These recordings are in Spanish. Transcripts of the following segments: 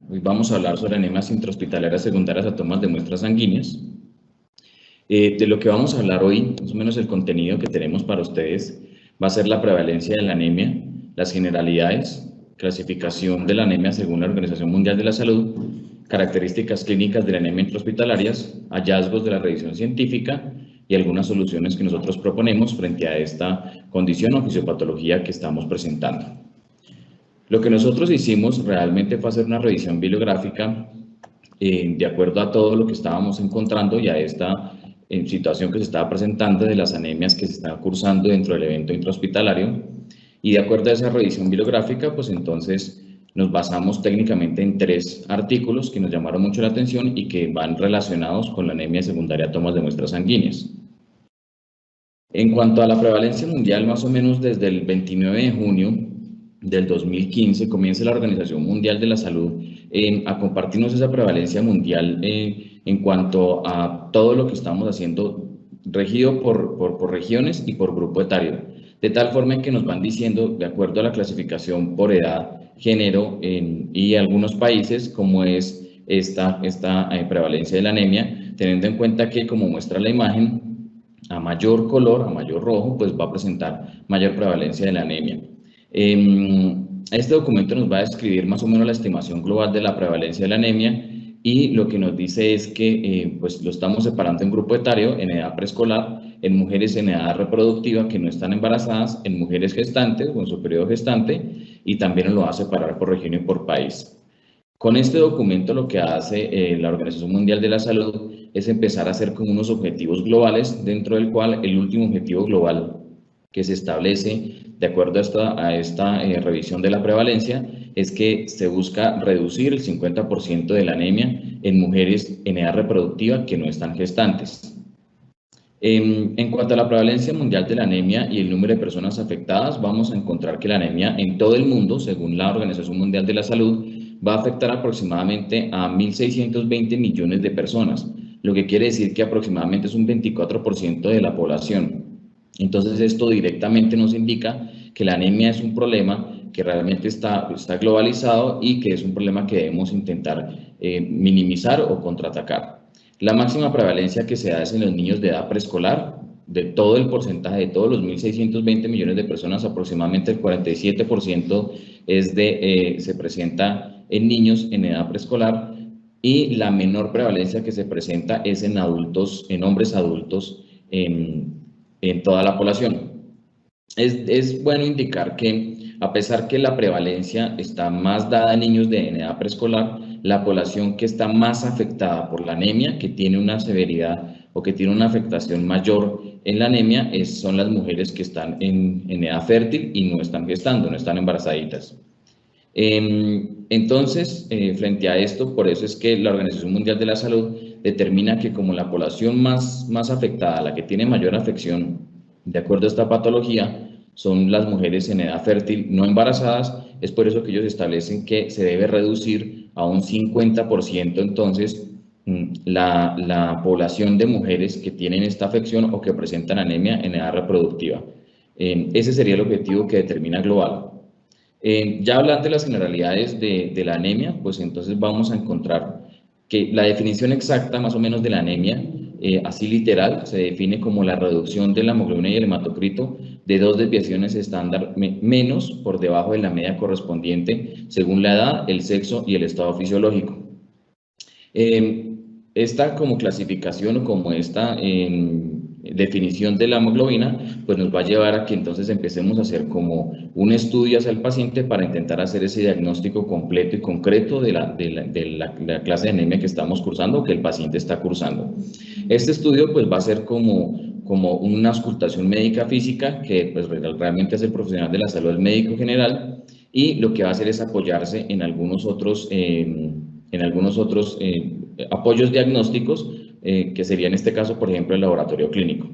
Hoy vamos a hablar sobre anemias intrahospitalarias secundarias a tomas de muestras sanguíneas. De lo que vamos a hablar hoy, más o menos el contenido que tenemos para ustedes, va a ser la prevalencia de la anemia, las generalidades, clasificación de la anemia según la Organización Mundial de la Salud, características clínicas de la anemia intrahospitalarias, hallazgos de la revisión científica y algunas soluciones que nosotros proponemos frente a esta condición o fisiopatología que estamos presentando. Lo que nosotros hicimos realmente fue hacer una revisión bibliográfica de acuerdo a todo lo que estábamos encontrando y a esta situación que se estaba presentando de las anemias que se están cursando dentro del evento intrahospitalario. Y de acuerdo a esa revisión bibliográfica, pues entonces nos basamos técnicamente en 3 artículos que nos llamaron mucho la atención y que van relacionados con la anemia secundaria a tomas de muestras sanguíneas. En cuanto a la prevalencia mundial, más o menos desde el 29 de junio del 2015 comienza la Organización Mundial de la Salud a compartirnos esa prevalencia mundial en cuanto a todo lo que estamos haciendo regido por regiones y por grupo etario, de tal forma que nos van diciendo, de acuerdo a la clasificación por edad, género y algunos países, cómo es esta prevalencia de la anemia, teniendo en cuenta que, como muestra la imagen, a mayor color, a mayor rojo, pues va a presentar mayor prevalencia de la anemia. Este documento nos va a describir más o menos la estimación global de la prevalencia de la anemia y lo que nos dice es que pues lo estamos separando en grupo etario, en edad preescolar, en mujeres en edad reproductiva que no están embarazadas, en mujeres gestantes o en su periodo gestante, y también nos lo va a separar por región y por país. Con este documento lo que hace la Organización Mundial de la Salud es empezar a hacer como unos objetivos globales, dentro del cual el último objetivo global que se establece de acuerdo a esta revisión de la prevalencia es que se busca reducir el 50% de la anemia en mujeres en edad reproductiva que no están gestantes. En cuanto a la prevalencia mundial de la anemia y el número de personas afectadas, vamos a encontrar que la anemia en todo el mundo, según la Organización Mundial de la Salud, va a afectar aproximadamente a 1.620 millones de personas, lo que quiere decir que aproximadamente es un 24% de la población. Entonces esto directamente nos indica que la anemia es un problema que realmente está globalizado y que es un problema que debemos intentar minimizar o contraatacar. La máxima prevalencia que se da es en los niños de edad preescolar. De todo el porcentaje de todos los 1.620 millones de personas, aproximadamente el 47% se presenta en niños en edad preescolar, y la menor prevalencia que se presenta es en adultos, en hombres adultos en toda la población. Es bueno indicar que a pesar que la prevalencia está más dada a niños en edad preescolar, la población que está más afectada por la anemia, que tiene una severidad o que tiene una afectación mayor en la anemia, son las mujeres que están en edad fértil y no están gestando, no están embarazaditas. Entonces, frente a esto, por eso es que la Organización Mundial de la Salud determina que como la población más afectada, la que tiene mayor afección, de acuerdo a esta patología, son las mujeres en edad fértil no embarazadas. Es por eso que ellos establecen que se debe reducir a un 50% entonces la población de mujeres que tienen esta afección o que presentan anemia en edad reproductiva. Ese sería el objetivo que determina global. Ya hablando de las generalidades de la anemia, pues entonces vamos a encontrar que la definición exacta más o menos de la anemia, así literal, se define como la reducción de la hemoglobina y el hematocrito de 2 desviaciones estándar menos por debajo de la media correspondiente según la edad, el sexo y el estado fisiológico. Esta como clasificación o como esta definición de la hemoglobina, pues nos va a llevar a que entonces empecemos a hacer como un estudio hacia el paciente para intentar hacer ese diagnóstico completo y concreto de la clase de anemia que estamos cursando o que el paciente está cursando. Este estudio pues va a ser como una auscultación médica física que pues realmente es el profesional de la salud, el médico general, y lo que va a hacer es apoyarse en algunos otros apoyos diagnósticos, que sería en este caso, por ejemplo, el laboratorio clínico.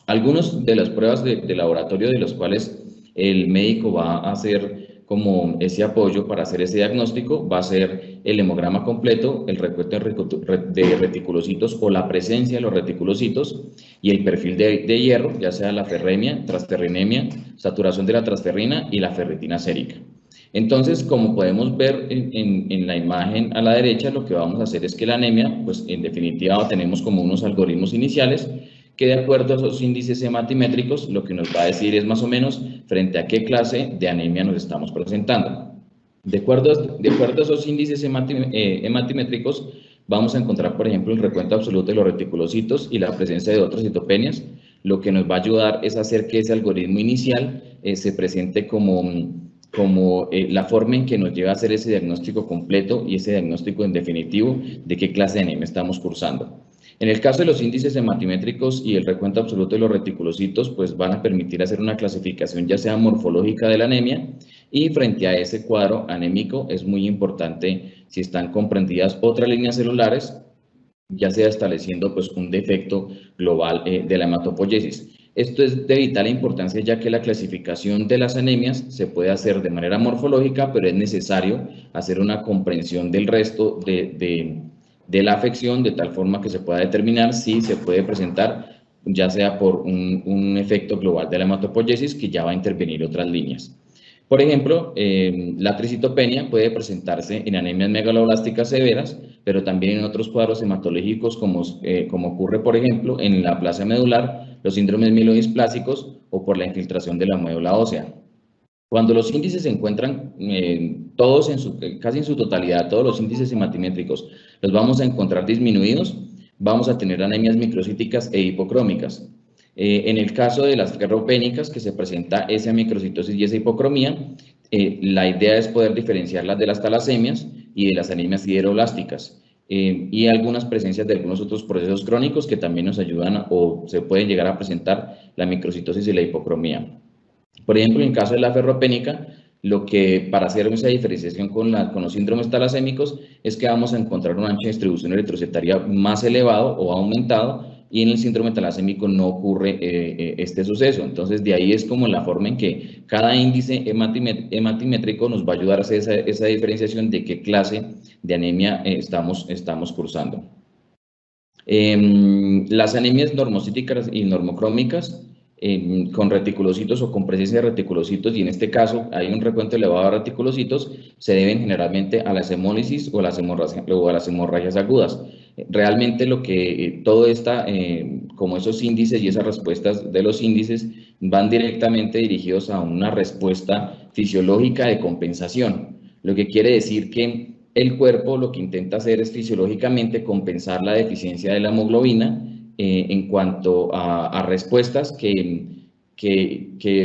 Algunas de las pruebas de laboratorio de los cuales el médico va a hacer como ese apoyo para hacer ese diagnóstico va a ser el hemograma completo, el recuento de reticulocitos o la presencia de los reticulocitos y el perfil de hierro, ya sea la ferremia, transferrinemia, saturación de la transferrina y la ferritina sérica. Entonces, como podemos ver en la imagen a la derecha, lo que vamos a hacer es que la anemia, pues en definitiva tenemos como unos algoritmos iniciales que de acuerdo a esos índices hematimétricos, lo que nos va a decir es más o menos frente a qué clase de anemia nos estamos presentando. De acuerdo a esos índices hematimétricos, vamos a encontrar, por ejemplo, el recuento absoluto de los reticulocitos y la presencia de otras citopenias. Lo que nos va a ayudar es hacer que ese algoritmo inicial se presente como la forma en que nos lleva a hacer ese diagnóstico completo y ese diagnóstico en definitivo de qué clase de anemia estamos cursando. En el caso de los índices hematimétricos y el recuento absoluto de los reticulocitos, pues van a permitir hacer una clasificación ya sea morfológica de la anemia, y frente a ese cuadro anémico es muy importante si están comprendidas otras líneas celulares, ya sea estableciendo pues un defecto global de la hematopoiesis. Esto es de vital importancia ya que la clasificación de las anemias se puede hacer de manera morfológica, pero es necesario hacer una comprensión del resto de la afección de tal forma que se pueda determinar si se puede presentar ya sea por un efecto global de la hematopoiesis que ya va a intervenir otras líneas. Por ejemplo, la tricitopenia puede presentarse en anemias megaloblásticas severas, pero también en otros cuadros hematológicos como ocurre, por ejemplo, en la aplasia medular, los síndromes mielodisplásicos o por la infiltración de la médula ósea. Cuando los índices se encuentran todos casi en su totalidad, todos los índices hematimétricos, los vamos a encontrar disminuidos, vamos a tener anemias microcíticas e hipocrómicas. En el caso de las ferropénicas, que se presenta esa microcitosis y esa hipocromía, la idea es poder diferenciarlas de las talasemias y de las anemias sideroblásticas. Y algunas presencias de algunos otros procesos crónicos que también nos ayudan o se pueden llegar a presentar la microcitosis y la hipocromía. Por ejemplo, en el caso de la ferropénica, lo que para hacer esa diferenciación con los síndromes talasémicos es que vamos a encontrar un ancho de distribución eritrocitaria más elevado o aumentado, y en el síndrome talasémico no ocurre este suceso. Entonces, de ahí es como la forma en que cada índice hematimétrico nos va a ayudar a hacer esa diferenciación de qué clase de anemia estamos cursando. Las anemias normocíticas y normocrómicas con reticulocitos o con presencia de reticulocitos, y en este caso hay un recuento elevado de reticulocitos, se deben generalmente a las hemólisis o a las hemorragias agudas. Realmente lo que todo está, como esos índices y esas respuestas de los índices van directamente dirigidos a una respuesta fisiológica de compensación, lo que quiere decir que el cuerpo lo que intenta hacer es fisiológicamente compensar la deficiencia de la hemoglobina en cuanto a respuestas que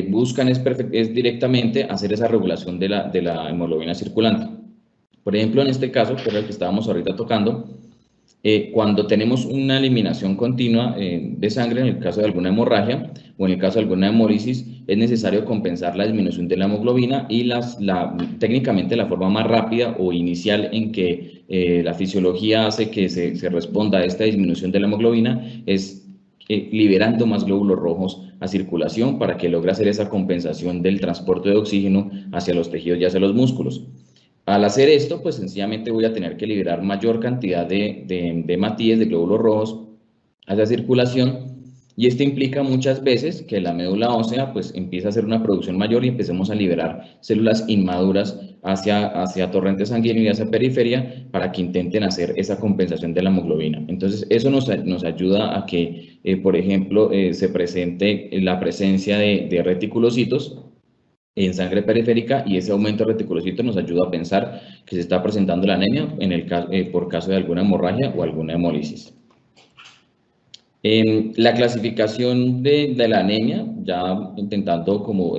buscan es directamente hacer esa regulación de la hemoglobina circulante. Por ejemplo, en este caso, que era el que estábamos ahorita tocando, cuando tenemos una eliminación continua de sangre, en el caso de alguna hemorragia o en el caso de alguna hemólisis, es necesario compensar la disminución de la hemoglobina, y técnicamente la forma más rápida o inicial en que la fisiología hace que se responda a esta disminución de la hemoglobina es liberando más glóbulos rojos a circulación para que logre hacer esa compensación del transporte de oxígeno hacia los tejidos y hacia los músculos. Al hacer esto, pues sencillamente voy a tener que liberar mayor cantidad de hematíes, de glóbulos rojos, hacia circulación, y esto implica muchas veces que la médula ósea pues empieza a hacer una producción mayor y empecemos a liberar células inmaduras hacia torrente sanguíneo y hacia periferia para que intenten hacer esa compensación de la hemoglobina. Entonces, eso nos ayuda a que, por ejemplo, se presente la presencia de reticulocitos en sangre periférica, y ese aumento de reticulocitos nos ayuda a pensar que se está presentando la anemia por caso de alguna hemorragia o alguna hemólisis. La clasificación de la anemia, ya intentando como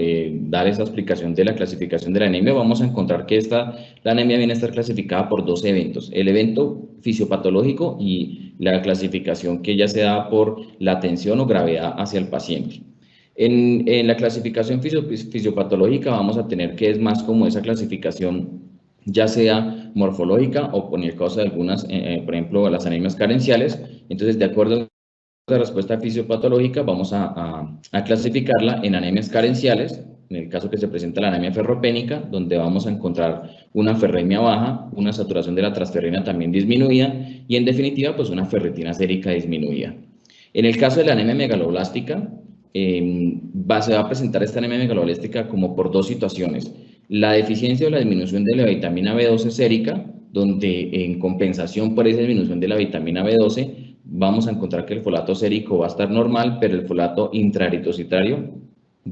dar esa explicación de la clasificación de la anemia, vamos a encontrar que la anemia viene a estar clasificada por dos eventos: el evento fisiopatológico y la clasificación que ya se da por la atención o gravedad hacia el paciente. En la clasificación fisiopatológica vamos a tener que es más como esa clasificación ya sea morfológica o en el caso de algunas, por ejemplo, las anemias carenciales. Entonces, de acuerdo a la respuesta fisiopatológica, vamos a clasificarla en anemias carenciales, en el caso que se presenta la anemia ferropénica, donde vamos a encontrar una ferremia baja, una saturación de la transferrina también disminuida y, en definitiva, pues una ferritina sérica disminuida. En el caso de la anemia megaloblástica, se va a presentar esta anemia megaloblástica como por dos situaciones. La deficiencia o la disminución de la vitamina B12 sérica, donde en compensación por esa disminución de la vitamina B12, vamos a encontrar que el folato sérico va a estar normal, pero el folato intraeritrocitario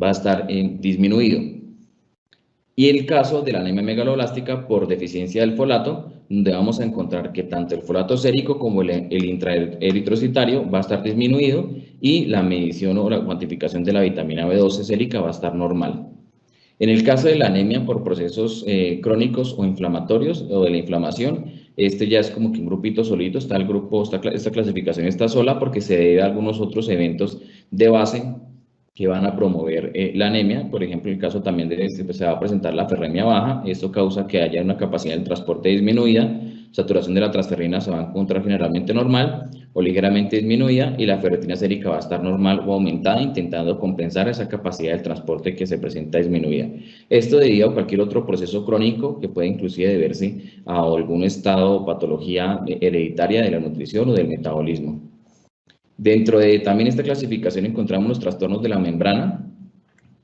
va a estar disminuido. Y el caso de la anemia megaloblástica por deficiencia del folato, donde vamos a encontrar que tanto el folato sérico como el intraeritrocitario va a estar disminuido y la medición o la cuantificación de la vitamina B12 sérica va a estar normal. En el caso de la anemia por procesos crónicos o inflamatorios o de la inflamación, este ya es como que un grupito solito, está el grupo, esta clasificación está sola porque se debe a algunos otros eventos de base que van a promover la anemia. Por ejemplo, en el caso también se va a presentar la ferremia baja. Esto causa que haya una capacidad del transporte disminuida, saturación de la transferrina se va a encontrar generalmente normal o ligeramente disminuida y la ferritina sérica va a estar normal o aumentada, intentando compensar esa capacidad del transporte que se presenta disminuida. Esto debido a cualquier otro proceso crónico que puede inclusive deberse a algún estado o patología hereditaria de la nutrición o del metabolismo. Dentro de también esta clasificación encontramos los trastornos de la membrana,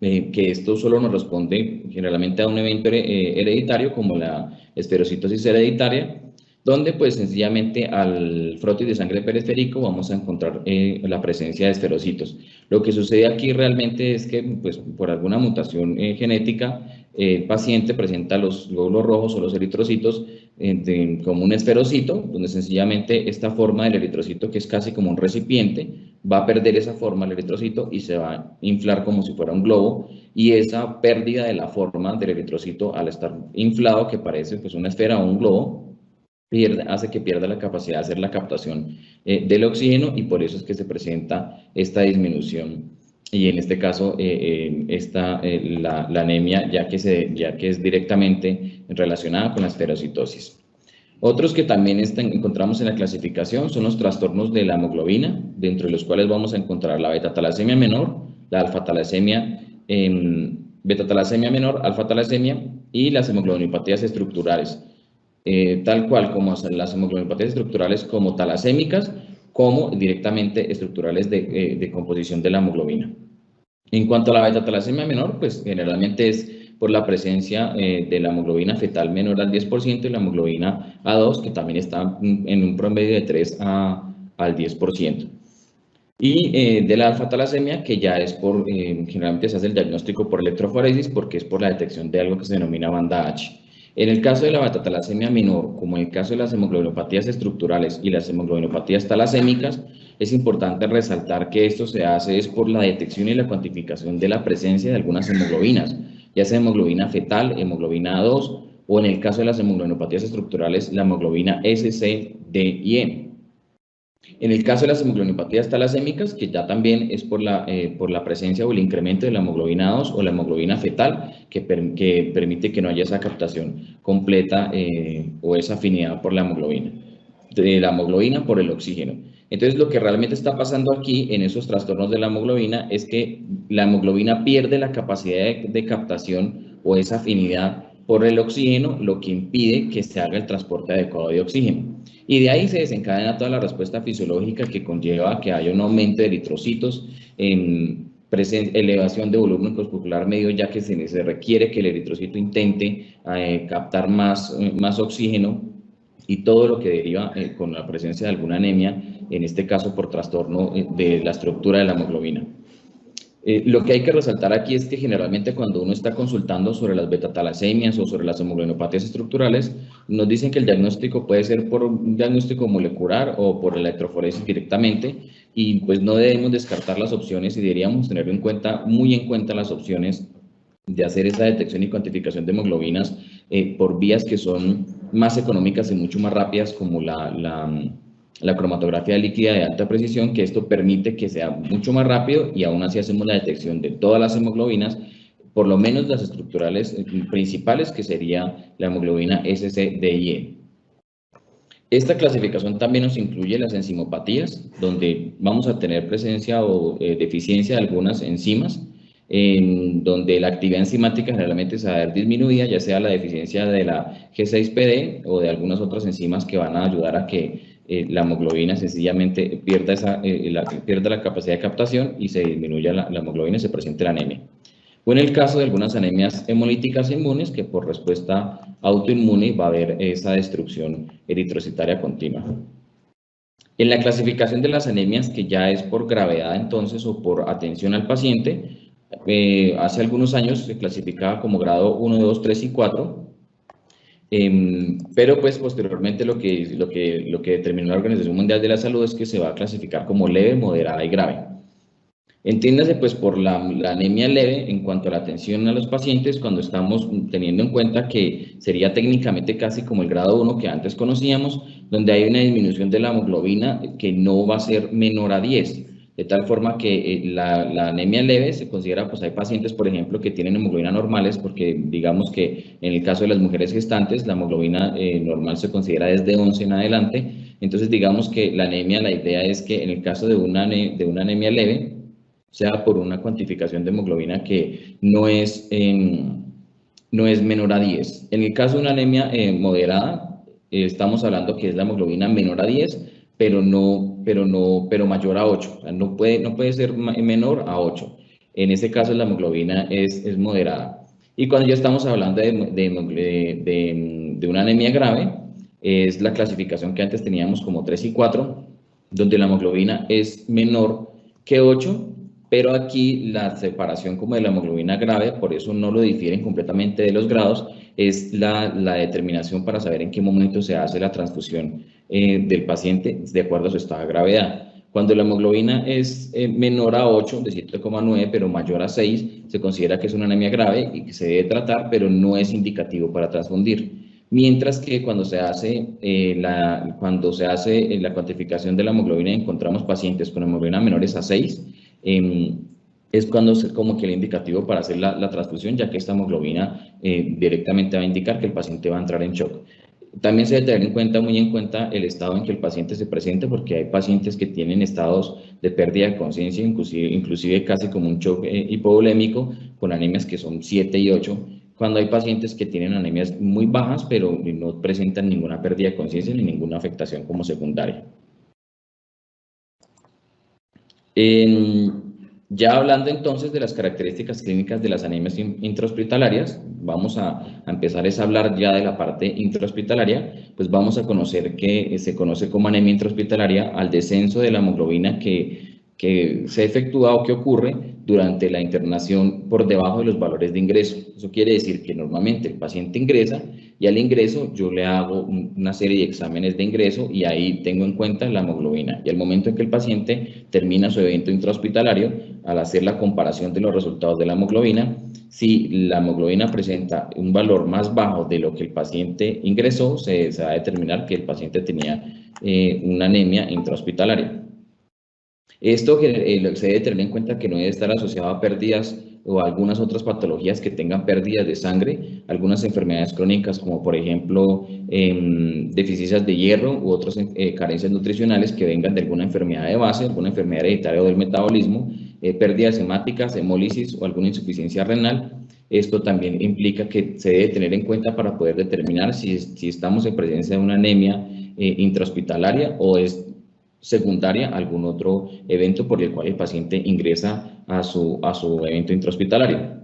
que esto solo nos responde generalmente a un evento hereditario como la esferocitosis hereditaria, donde pues sencillamente al frotis de sangre periférico vamos a encontrar la presencia de esferocitos. Lo que sucede aquí realmente es que pues por alguna mutación genética el paciente presenta los glóbulos rojos o los eritrocitos como un esferocito, donde sencillamente esta forma del eritrocito, que es casi como un recipiente, va a perder esa forma el eritrocito y se va a inflar como si fuera un globo, y esa pérdida de la forma del eritrocito al estar inflado, que parece pues una esfera o un globo, hace que pierda la capacidad de hacer la captación del oxígeno, y por eso es que se presenta esta disminución. Y en este caso, la anemia, ya que es directamente relacionada con la esferocitosis. Otros que también encontramos en la clasificación son los trastornos de la hemoglobina, dentro de los cuales vamos a encontrar la beta-talasemia menor, la alfa-talasemia, beta-talasemia menor, alfa-talasemia y las hemoglobinopatías estructurales, tal cual como las hemoglobinopatías estructurales como talasémicas, como directamente estructurales de composición de la hemoglobina. En cuanto a la beta-talasemia menor, pues generalmente es por la presencia de la hemoglobina fetal menor al 10% y la hemoglobina A2, que también está en un promedio de 3 al 10%. Y de la alfa-talasemia, que ya es por, generalmente se hace el diagnóstico por electroforesis, porque es por la detección de algo que se denomina banda H. En el caso de la beta-talasemia menor, como en el caso de las hemoglobinopatías estructurales y las hemoglobinopatías talasémicas, es importante resaltar que esto se hace es por la detección y la cuantificación de la presencia de algunas hemoglobinas, ya sea hemoglobina fetal, hemoglobina A2, o en el caso de las hemoglobinopatías estructurales, la hemoglobina S, C, D y E. En el caso de las hemoglobinopatías talasémicas, que ya también es por la presencia o el incremento de la hemoglobina 2 o la hemoglobina fetal, que permite que no haya esa captación completa o esa afinidad por la hemoglobina, de la hemoglobina por el oxígeno. Entonces, lo que realmente está pasando aquí en esos trastornos de la hemoglobina es que la hemoglobina pierde la capacidad de captación o esa afinidad por el oxígeno, lo que impide que se haga el transporte adecuado de oxígeno. Y de ahí se desencadena toda la respuesta fisiológica que conlleva a que haya un aumento de eritrocitos, elevación de volumen corpuscular medio, ya que se requiere que el eritrocito intente captar más oxígeno, y todo lo que deriva con la presencia de alguna anemia, en este caso por trastorno de la estructura de la hemoglobina. Lo que hay que resaltar aquí es que generalmente cuando uno está consultando sobre las beta-talasemias o sobre las hemoglobinopatías estructurales, nos dicen que el diagnóstico puede ser por un diagnóstico molecular o por electroforesis directamente, y pues no debemos descartar las opciones y deberíamos tener muy en cuenta las opciones de hacer esa detección y cuantificación de hemoglobinas por vías que son más económicas y mucho más rápidas, como la cromatografía líquida de alta precisión, que esto permite que sea mucho más rápido y aún así hacemos la detección de todas las hemoglobinas, por lo menos las estructurales principales, que sería la hemoglobina S, C, D y E. Esta clasificación también nos incluye las enzimopatías, donde vamos a tener presencia o deficiencia de algunas enzimas, donde la actividad enzimática generalmente se va a ver disminuida, ya sea la deficiencia de la G6PD o de algunas otras enzimas que van a ayudar a que la hemoglobina sencillamente pierda la capacidad de captación y se disminuya la hemoglobina y se presente la anemia. O en el caso de algunas anemias hemolíticas inmunes, que por respuesta autoinmune va a haber esa destrucción eritrocitaria continua. En la clasificación de las anemias, que ya es por gravedad entonces o por atención al paciente, hace algunos años se clasificaba como grado 1, 2, 3 y 4, pero pues posteriormente lo que determinó la Organización Mundial de la Salud es que se va a clasificar como leve, moderada y grave. Entiéndase pues por la anemia leve en cuanto a la atención a los pacientes, cuando estamos teniendo en cuenta que sería técnicamente casi como el grado 1 que antes conocíamos, donde hay una disminución de la hemoglobina que no va a ser menor a 10, de tal forma que la anemia leve se considera, pues hay pacientes, por ejemplo, que tienen hemoglobina normales, porque digamos que en el caso de las mujeres gestantes, la hemoglobina normal se considera desde 11 en adelante. Entonces digamos que la anemia, la idea es que en el caso de una anemia leve, sea por una cuantificación de hemoglobina que no es menor a 10. En el caso de una anemia moderada, estamos hablando que es la hemoglobina menor a 10, pero mayor a 8. O sea, no puede ser menor a 8. En ese caso la hemoglobina es moderada. Y cuando ya estamos hablando de una anemia grave, es la clasificación que antes teníamos como 3 y 4, donde la hemoglobina es menor que 8, pero aquí la separación como de la hemoglobina grave, por eso no lo difieren completamente de los grados, es la determinación para saber en qué momento se hace la transfusión del paciente de acuerdo a su estado de gravedad. Cuando la hemoglobina es menor a 8, de 7,9, pero mayor a 6, se considera que es una anemia grave y que se debe tratar, pero no es indicativo para transfundir. Mientras que cuando se hace la cuantificación de la hemoglobina y encontramos pacientes con hemoglobina menores a 6, es cuando es como que el indicativo para hacer la transfusión, ya que esta hemoglobina directamente va a indicar que el paciente va a entrar en shock. También se debe tener muy en cuenta el estado en que el paciente se presenta, porque hay pacientes que tienen estados de pérdida de conciencia, inclusive casi como un shock hipovolémico, con anemias que son 7 y 8, cuando hay pacientes que tienen anemias muy bajas, pero no presentan ninguna pérdida de conciencia ni ninguna afectación como secundaria. Ya hablando entonces de las características clínicas de las anemias intrahospitalarias, vamos a empezar a hablar ya de la parte intrahospitalaria, pues vamos a conocer que se conoce como anemia intrahospitalaria al descenso de la hemoglobina que se efectúa o que ocurre durante la internación por debajo de los valores de ingreso. Eso quiere decir que normalmente el paciente ingresa y al ingreso yo le hago una serie de exámenes de ingreso y ahí tengo en cuenta la hemoglobina. Y al momento en que el paciente termina su evento intrahospitalario, al hacer la comparación de los resultados de la hemoglobina, si la hemoglobina presenta un valor más bajo de lo que el paciente ingresó, se va a determinar que el paciente tenía una anemia intrahospitalaria. Esto se debe tener en cuenta que no debe estar asociado a pérdidas o a algunas otras patologías que tengan pérdidas de sangre, algunas enfermedades crónicas como por ejemplo deficiencias de hierro u otras carencias nutricionales que vengan de alguna enfermedad de base, alguna enfermedad hereditaria o del metabolismo, pérdidas hemáticas, hemólisis o alguna insuficiencia renal. Esto también implica que se debe tener en cuenta para poder determinar si estamos en presencia de una anemia intrahospitalaria o es secundaria a algún otro evento por el cual el paciente ingresa a su evento intrahospitalario.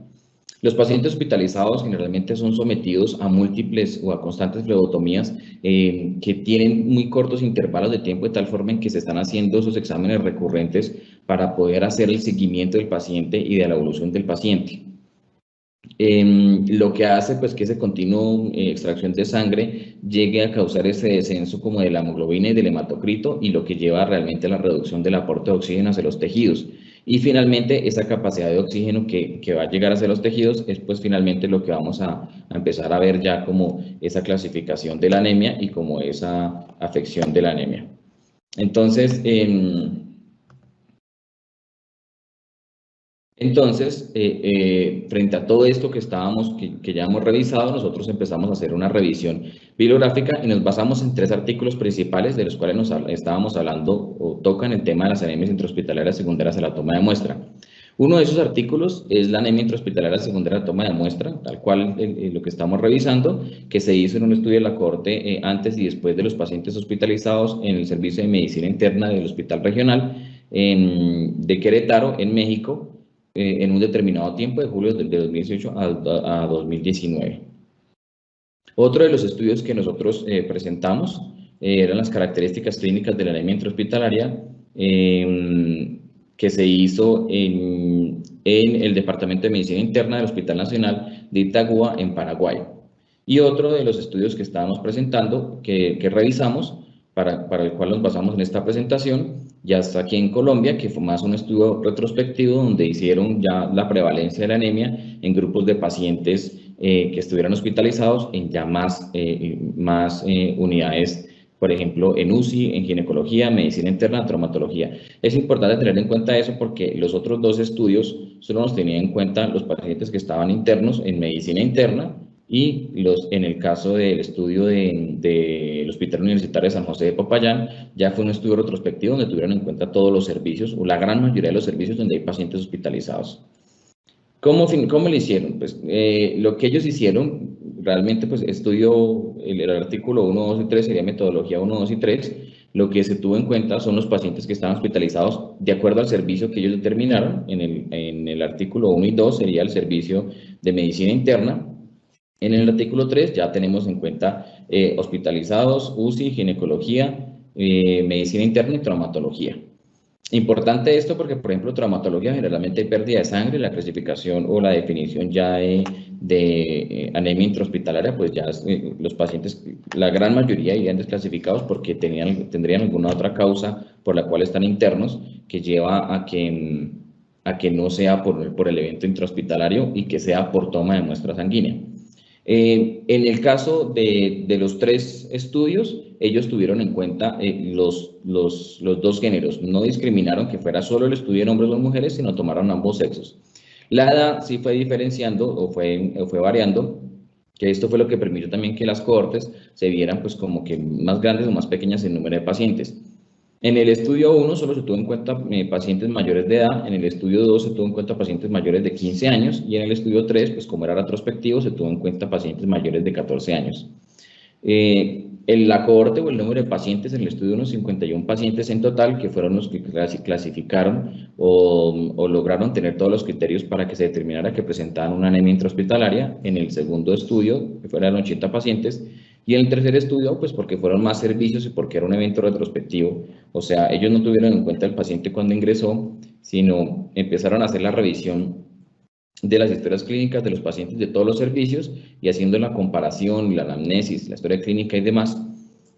Los pacientes hospitalizados generalmente son sometidos a múltiples o a constantes flebotomías que tienen muy cortos intervalos de tiempo, de tal forma en que se están haciendo esos exámenes recurrentes para poder hacer el seguimiento del paciente y de la evolución del paciente. Lo que hace pues que ese continuo extracción de sangre llegue a causar ese descenso como de la hemoglobina y del hematocrito, y lo que lleva realmente a la reducción del aporte de oxígeno hacia los tejidos. Y finalmente esa capacidad de oxígeno que va a llegar hacia los tejidos es pues finalmente lo que vamos a empezar a ver ya como esa clasificación de la anemia y como esa afección de la anemia. Entonces, frente a todo esto que ya hemos revisado, nosotros empezamos a hacer una revisión bibliográfica y nos basamos en 3 artículos principales de los cuales estábamos hablando o tocan el tema de las anemias intrahospitalarias secundarias a la toma de muestra. Uno de esos artículos es la anemia intrahospitalaria secundaria a la toma de muestra, tal cual lo que estamos revisando, que se hizo en un estudio de la cohorte antes y después de los pacientes hospitalizados en el Servicio de Medicina Interna del Hospital Regional de Querétaro, en México, en un determinado tiempo de julio de 2018 a 2019. Otro de los estudios que nosotros presentamos eran las características clínicas de la anemia intrahospitalaria que se hizo en el Departamento de Medicina Interna del Hospital Nacional de Itagua, en Paraguay. Y otro de los estudios que estábamos presentando, que revisamos, para el cual nos basamos en esta presentación, ya está aquí en Colombia, que fue más un estudio retrospectivo donde hicieron ya la prevalencia de la anemia en grupos de pacientes que estuvieran hospitalizados en ya más unidades, por ejemplo, en UCI, en ginecología, medicina interna, traumatología. Es importante tener en cuenta eso porque los otros dos estudios solo nos tenían en cuenta los pacientes que estaban internos en medicina interna y en el caso del estudio del Hospital Universitario de San José de Popayán, ya fue un estudio retrospectivo donde tuvieron en cuenta todos los servicios o la gran mayoría de los servicios donde hay pacientes hospitalizados. ¿Cómo lo hicieron? Pues lo que ellos hicieron, realmente pues estudio el artículo 1, 2 y 3, sería metodología 1, 2 y 3, lo que se tuvo en cuenta son los pacientes que estaban hospitalizados de acuerdo al servicio que ellos determinaron. En el artículo 1 y 2 sería el servicio de medicina interna. En el artículo 3 ya tenemos en cuenta hospitalizados, UCI, ginecología, medicina interna y traumatología. Importante esto porque, por ejemplo, traumatología generalmente hay pérdida de sangre, la clasificación o la definición ya de anemia intrahospitalaria, pues ya los pacientes, la gran mayoría irían desclasificados porque tendrían alguna otra causa por la cual están internos que lleva a que no sea por el evento intrahospitalario y que sea por toma de muestra sanguínea. En el caso de los tres estudios, ellos tuvieron en cuenta los dos géneros, no discriminaron que fuera solo el estudio en hombres o mujeres, sino tomaron ambos sexos. La edad sí fue diferenciando o fue variando, que esto fue lo que permitió también que las cohortes se vieran pues como que más grandes o más pequeñas en número de pacientes. En el estudio 1 solo se tuvo en cuenta pacientes mayores de edad, en el estudio 2 se tuvo en cuenta pacientes mayores de 15 años y en el estudio 3, pues como era retrospectivo, se tuvo en cuenta pacientes mayores de 14 años. En la cohorte o el número de pacientes en el estudio 1, 51 pacientes en total, que fueron los que clasificaron o lograron tener todos los criterios para que se determinara que presentaban una anemia intrahospitalaria. En el segundo estudio, que fueron 80 pacientes, y en el tercer estudio, pues porque fueron más servicios y porque era un evento retrospectivo, o sea, ellos no tuvieron en cuenta el paciente cuando ingresó, sino empezaron a hacer la revisión de las historias clínicas de los pacientes de todos los servicios y haciendo la comparación, la anamnesis, la historia clínica y demás,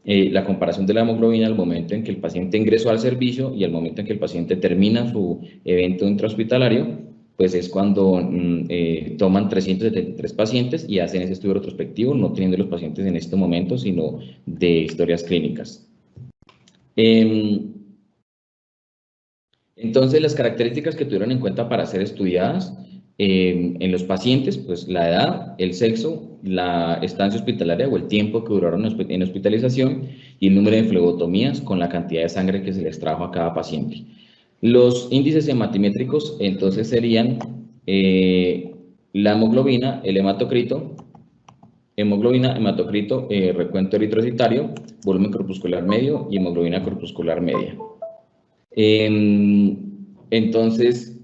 la comparación de la hemoglobina al momento en que el paciente ingresó al servicio y al momento en que el paciente termina su evento intrahospitalario, pues es cuando toman 373 pacientes y hacen ese estudio retrospectivo, no teniendo los pacientes en este momento, sino de historias clínicas. Entonces, las características que tuvieron en cuenta para ser estudiadas en los pacientes, pues la edad, el sexo, la estancia hospitalaria o el tiempo que duraron en hospitalización y el número de flebotomías con la cantidad de sangre que se les trajo a cada paciente. Los índices hematimétricos entonces serían la hemoglobina, el hematocrito, recuento eritrocitario, volumen corpuscular medio y hemoglobina corpuscular media. Entonces,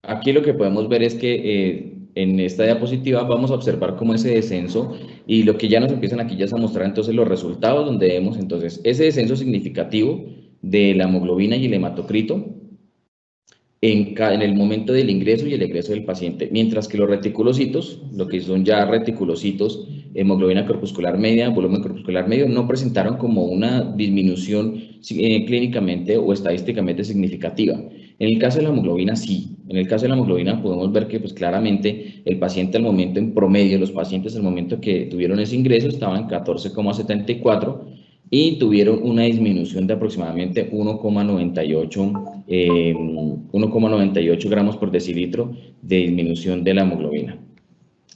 aquí lo que podemos ver es que en esta diapositiva vamos a observar cómo ese descenso y lo que ya nos empiezan aquí ya es a mostrar entonces los resultados donde vemos entonces ese descenso significativo de la hemoglobina y el hematocrito en el momento del ingreso y el egreso del paciente, mientras que los reticulocitos, lo que son ya reticulocitos, hemoglobina corpuscular media, volumen corpuscular medio, no presentaron como una disminución clínicamente o estadísticamente significativa. En el caso de la hemoglobina, sí. En el caso de la hemoglobina podemos ver que pues, claramente el paciente al momento en promedio, los pacientes al momento que tuvieron ese ingreso estaban en 14,74 y tuvieron una disminución de aproximadamente 1,98 gramos por decilitro de disminución de la hemoglobina.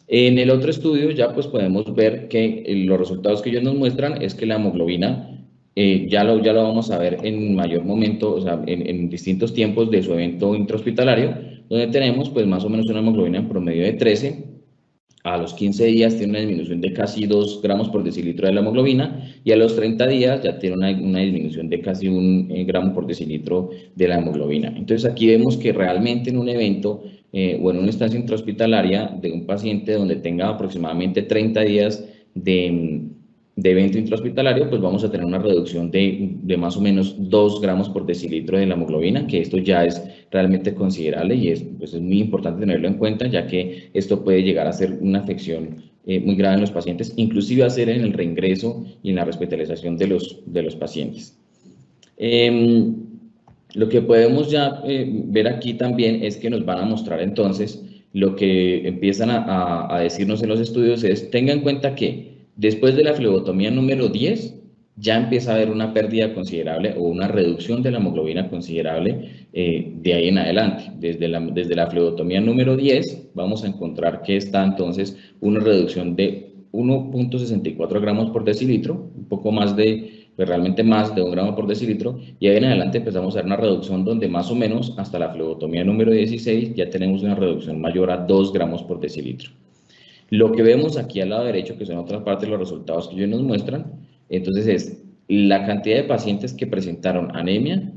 En el otro estudio ya pues podemos ver que los resultados que ellos nos muestran es que la hemoglobina ya lo vamos a ver en mayor momento, o sea, en distintos tiempos de su evento intrahospitalario, donde tenemos pues más o menos una hemoglobina en promedio de 13, A los 15 días tiene una disminución de casi 2 gramos por decilitro de la hemoglobina y a los 30 días ya tiene una disminución de casi 1 gramo por decilitro de la hemoglobina. Entonces aquí vemos que realmente en un evento o en una estancia intrahospitalaria de un paciente donde tenga aproximadamente 30 días de evento intrahospitalario, pues vamos a tener una reducción de más o menos 2 gramos por decilitro de la hemoglobina, que esto ya es realmente considerable y pues es muy importante tenerlo en cuenta, ya que esto puede llegar a ser una afección muy grave en los pacientes, inclusive hacer en el reingreso y en la hospitalización de los pacientes. Lo que podemos ya ver aquí también es que nos van a mostrar entonces lo que empiezan a decirnos en los estudios es, tenga en cuenta que después de la flebotomía número 10, ya empieza a haber una pérdida considerable o una reducción de la hemoglobina considerable de ahí en adelante. Desde la flebotomía número 10 vamos a encontrar que está entonces una reducción de 1.64 gramos por decilitro, un poco más pues realmente más de 1 gramo por decilitro, y ahí en adelante empezamos a ver una reducción donde más o menos hasta la flebotomía número 16 ya tenemos una reducción mayor a 2 gramos por decilitro. Lo que vemos aquí al lado derecho, que son otras partes de los resultados que ellos nos muestran, entonces es la cantidad de pacientes que presentaron anemia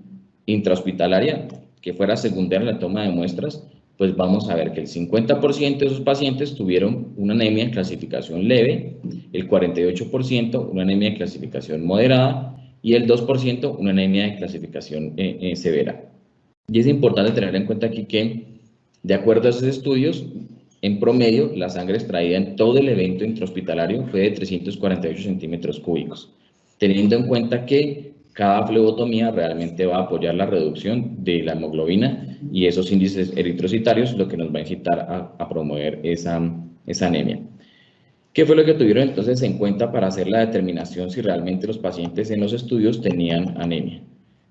intrahospitalaria, que fuera secundaria a la toma de muestras, pues vamos a ver que el 50% de esos pacientes tuvieron una anemia en clasificación leve, el 48% una anemia de clasificación moderada y el 2% una anemia de clasificación severa. Y es importante tener en cuenta aquí que, de acuerdo a esos estudios, en promedio, la sangre extraída en todo el evento intrahospitalario fue de 348 centímetros cúbicos, teniendo en cuenta que cada flebotomía realmente va a apoyar la reducción de la hemoglobina y esos índices eritrocitarios, lo que nos va a incitar a promover esa anemia. ¿Qué fue lo que tuvieron entonces en cuenta para hacer la determinación si realmente los pacientes en los estudios tenían anemia?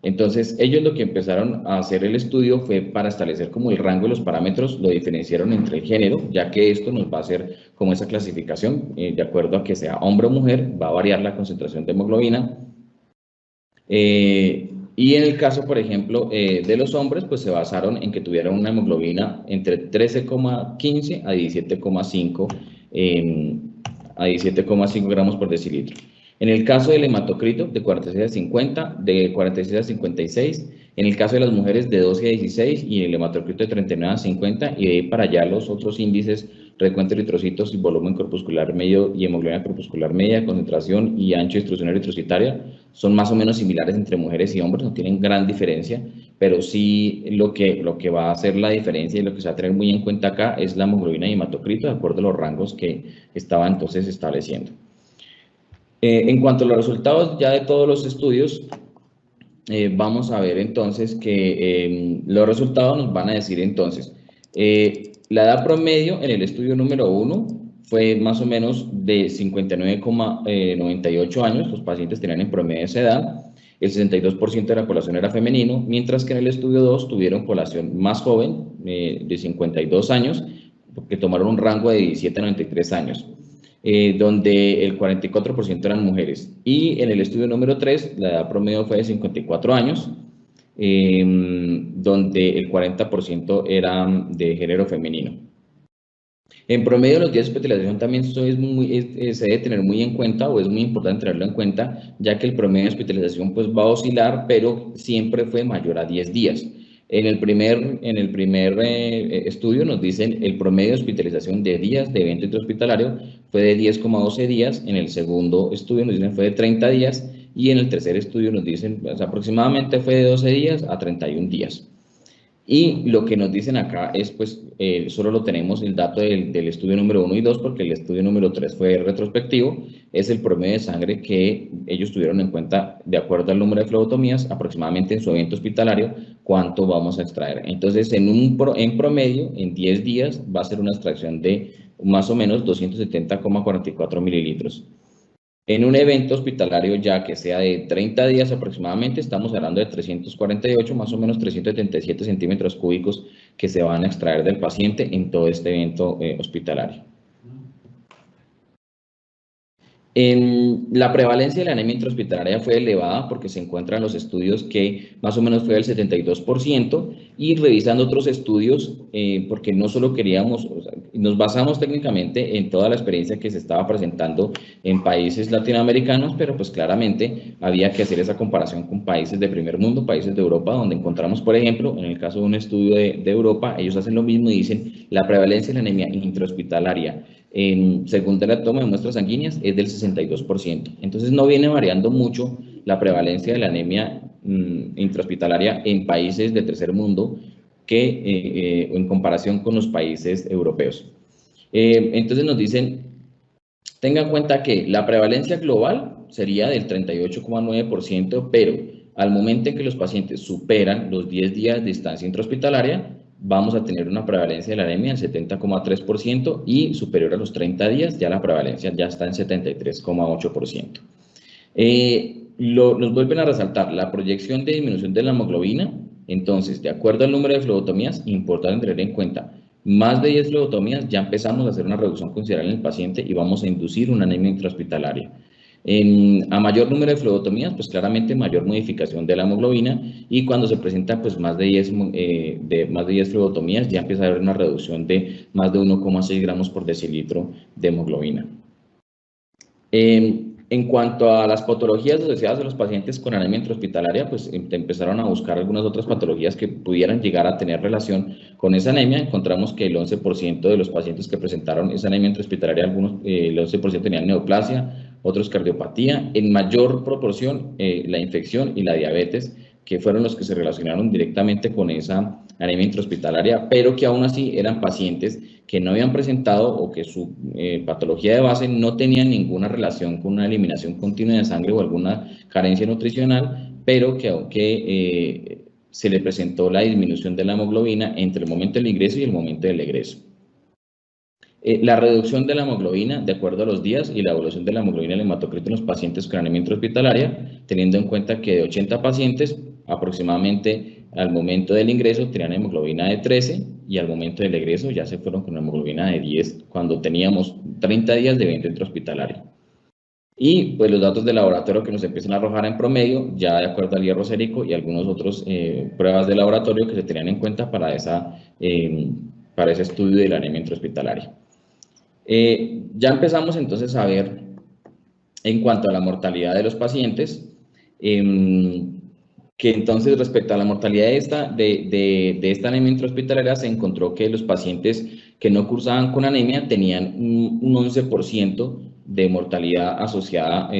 Entonces, ellos lo que empezaron a hacer el estudio fue para establecer como el rango de los parámetros, lo diferenciaron entre el género, ya que esto nos va a hacer como esa clasificación, de acuerdo a que sea hombre o mujer, va a variar la concentración de hemoglobina. Y en el caso, por ejemplo, de los hombres, pues se basaron en que tuvieran una hemoglobina entre 13,15 a 17,5 a 17,5 gramos por decilitro. En el caso del hematocrito, de 46 a 50, de 46 a 56, en el caso de las mujeres, de 12 a 16, y el hematocrito de 39 a 50, y de ahí para allá los otros índices, recuento de eritrocitos y volumen corpuscular medio y hemoglobina corpuscular media, concentración y ancho de distribución eritrocitaria, son más o menos similares entre mujeres y hombres, no tienen gran diferencia, pero sí lo que va a hacer la diferencia y lo que se va a tener muy en cuenta acá es la hemoglobina y hematocrito, de acuerdo a los rangos que estaba entonces estableciendo. En cuanto a los resultados ya de todos los estudios, vamos a ver entonces que los resultados nos van a decir entonces, la edad promedio en el estudio número 1 fue más o menos de 59,98 años, los pacientes tenían en promedio esa edad, el 62% de la población era femenino, mientras que en el estudio 2 tuvieron población más joven, de 52 años, que tomaron un rango de 17 a 93 años. Donde el 44% eran mujeres. Y en el estudio número 3, la edad promedio fue de 54 años, donde el 40% era de género femenino. En promedio, los días de hospitalización también se debe tener muy en cuenta, o es muy importante tenerlo en cuenta, ya que el promedio de hospitalización pues, va a oscilar, pero siempre fue mayor a 10 días. En el primer estudio nos dicen el promedio de hospitalización de días de evento intrahospitalario fue de 10,12 días, en el segundo estudio nos dicen fue de 30 días y en el tercer estudio nos dicen pues, aproximadamente fue de 12 días a 31 días. Y lo que nos dicen acá es, pues, solo lo tenemos el dato del estudio número 1 y 2, porque el estudio número 3 fue retrospectivo, es el promedio de sangre que ellos tuvieron en cuenta de acuerdo al número de flebotomías, aproximadamente en su evento hospitalario, cuánto vamos a extraer. Entonces, en promedio, en 10 días, va a ser una extracción de más o menos 270,44 mililitros. En un evento hospitalario ya que sea de 30 días aproximadamente, estamos hablando de 348, más o menos 377 centímetros cúbicos que se van a extraer del paciente en todo este evento hospitalario. La prevalencia de la anemia intrahospitalaria fue elevada porque se encuentran los estudios que más o menos fue del 72% y revisando otros estudios, porque no solo queríamos, o sea, nos basamos técnicamente en toda la experiencia que se estaba presentando en países latinoamericanos, pero pues claramente había que hacer esa comparación con países de primer mundo, países de Europa, donde encontramos, por ejemplo, en el caso de un estudio de Europa, ellos hacen lo mismo y dicen la prevalencia de la anemia intrahospitalaria según la toma de muestras sanguíneas, es del 62%. Entonces no viene variando mucho la prevalencia de la anemia intrahospitalaria en países de tercer mundo que en comparación con los países europeos. Entonces nos dicen, tenga en cuenta que la prevalencia global sería del 38,9%, pero al momento en que los pacientes superan los 10 días de estancia intrahospitalaria, vamos a tener una prevalencia de la anemia del 70,3% y superior a los 30 días ya la prevalencia ya está en 73,8%. Nos vuelven a resaltar la proyección de disminución de la hemoglobina. Entonces, de acuerdo al número de flebotomías, importante tener en cuenta, más de 10 flebotomías ya empezamos a hacer una reducción considerable en el paciente y vamos a inducir una anemia intrahospitalaria. A mayor número de flebotomías, pues claramente mayor modificación de la hemoglobina y cuando se presenta pues más de 10 flebotomías ya empieza a haber una reducción de más de 1,6 gramos por decilitro de hemoglobina. En cuanto a las patologías asociadas a los pacientes con anemia intrahospitalaria, pues empezaron a buscar algunas otras patologías que pudieran llegar a tener relación con esa anemia. Encontramos que el 11% de los pacientes que presentaron esa anemia intrahospitalaria, el 11% tenían neoplasia, otros cardiopatía, en mayor proporción la infección y la diabetes, que fueron los que se relacionaron directamente con esa anemia intrahospitalaria, pero que aún así eran pacientes que no habían presentado o que su patología de base no tenía ninguna relación con una eliminación continua de sangre o alguna carencia nutricional, pero que se le presentó la disminución de la hemoglobina entre el momento del ingreso y el momento del egreso. La reducción de la hemoglobina de acuerdo a los días y la evolución de la hemoglobina del hematocrito en los pacientes con anemia intrahospitalaria, teniendo en cuenta que de 80 pacientes, aproximadamente al momento del ingreso tenían hemoglobina de 13 y al momento del egreso ya se fueron con hemoglobina de 10 cuando teníamos 30 días de evento intrahospitalario. Y pues los datos de laboratorio que nos empiezan a arrojar en promedio, ya de acuerdo al hierro sérico y algunos otros pruebas de laboratorio que se tenían en cuenta para ese estudio de la anemia intrahospitalaria. Ya empezamos entonces a ver en cuanto a la mortalidad de los pacientes, que entonces respecto a la mortalidad de esta anemia intrahospitalaria se encontró que los pacientes que no cursaban con anemia tenían un 11% de mortalidad asociada,